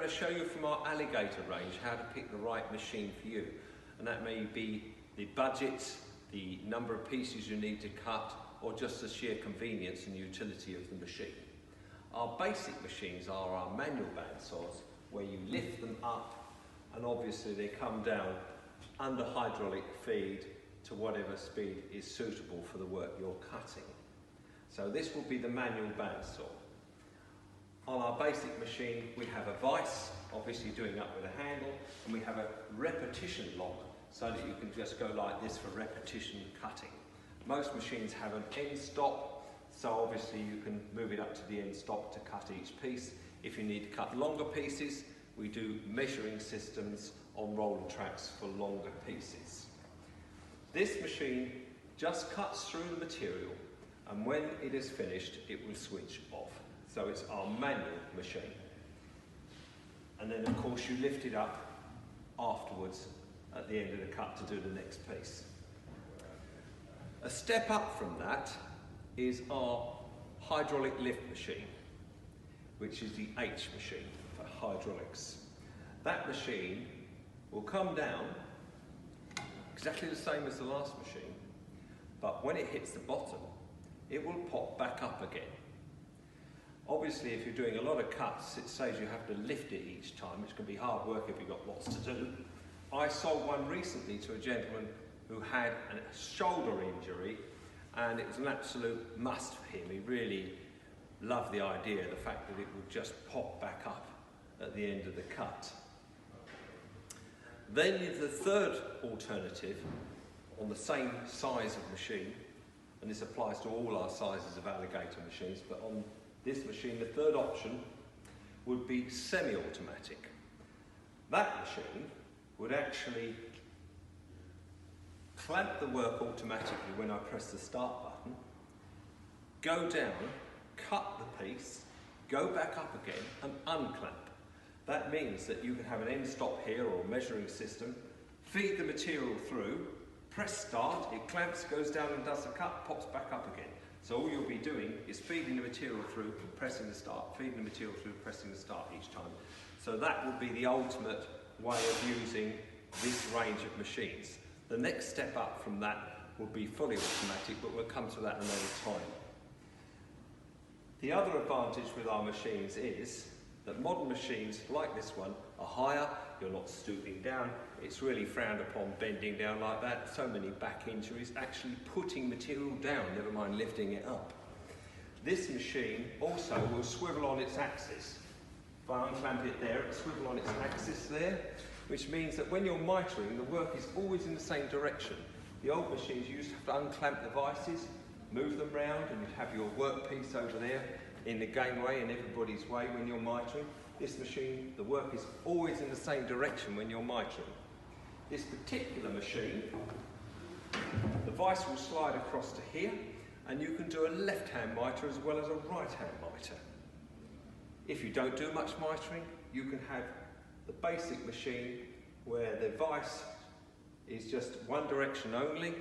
to show you from our alligator range how to pick the right machine for you. And that may be the budget, the number of pieces you need to cut, or just the sheer convenience and utility of the machine. Our basic machines are our manual bandsaws, where you lift them up and obviously they come down under hydraulic feed to whatever speed is suitable for the work you're cutting. So this will be the manual bandsaw. On our basic machine we have a vise, obviously doing up with a handle, and we have a repetition lock so that you can just go like this for repetition cutting. Most machines have an end stop, so obviously you can move it up to the end stop to cut each piece. If you need to cut longer pieces, we do measuring systems on rolling tracks for longer pieces. This machine just cuts through the material, and when it is finished it will switch off. So it's our manual machine. And then of course you lift it up afterwards at the end of the cut to do the next piece. A step up from that is our hydraulic lift machine, which is the H machine for hydraulics. That machine will come down exactly the same as the last machine, but when it hits the bottom, it will pop back up again. Obviously, if you're doing a lot of cuts, it says you have to lift it each time, which can be hard work if you've got lots to do. I sold one recently to a gentleman who had a shoulder injury, and it was an absolute must for him. He really loved the idea, the fact that it would just pop back up at the end of the cut. Then the third alternative on the same size of machine, and this applies to all our sizes of alligator machines, but on this machine the third option would be semi-automatic. That machine would actually clamp the work automatically when I press the start button, go down, cut the piece, go back up again and unclamp. That means that you can have an end stop here or a measuring system, feed the material through, press start, it clamps, goes down and does the cut, pops back up again. So all you'll be doing is feeding the material through, pressing the start, feeding the material through, pressing the start each time. So that would be the ultimate way of using this range of machines. The next step up from that would be fully automatic, but we'll come to that another time. The other advantage with our machines is that modern machines like this one are higher, you're not stooping down, it's really frowned upon bending down like that, so many back injuries, actually putting material down, never mind lifting it up. This machine also will swivel on its axis. If I unclamp it there, it'll swivel on its axis there, which means that when you're mitering, the work is always in the same direction. The old machines you used to have to unclamp the vices, move them round, and you'd have your workpiece over there in the gangway in everybody's way when you're mitering. This machine, the work is always in the same direction when you're mitering. This particular machine, the vice will slide across to here, and you can do a left-hand miter as well as a right-hand miter. If you don't do much mitering, you can have the basic machine where the vice is just one direction only,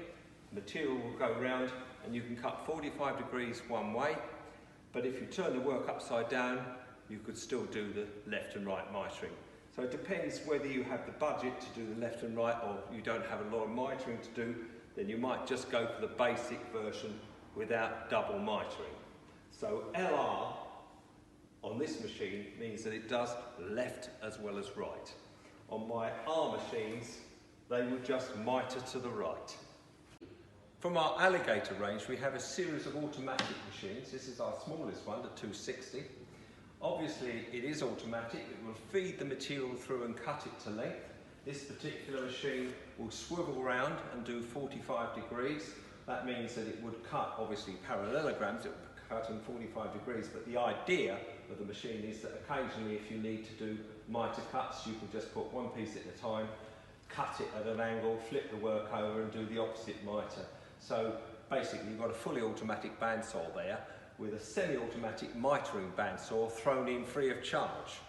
material will go round and you can cut 45 degrees one way, but if you turn the work upside down, you could still do the left and right mitering. So it depends whether you have the budget to do the left and right, or you don't have a lot of mitering to do, then you might just go for the basic version without double mitering. So LR on this machine means that it does left as well as right. On my R machines, they would just miter to the right. From our alligator range, we have a series of automatic machines. This is our smallest one, the 260. Obviously, it is automatic. It will feed the material through and cut it to length. This particular machine will swivel round and do 45 degrees. That means that it would cut, obviously, parallelograms. It would cut in 45 degrees, but the idea of the machine is that occasionally, if you need to do miter cuts, you can just put one piece at a time, cut it at an angle, flip the work over and do the opposite miter. So basically you've got a fully automatic bandsaw there with a semi-automatic mitering bandsaw thrown in free of charge.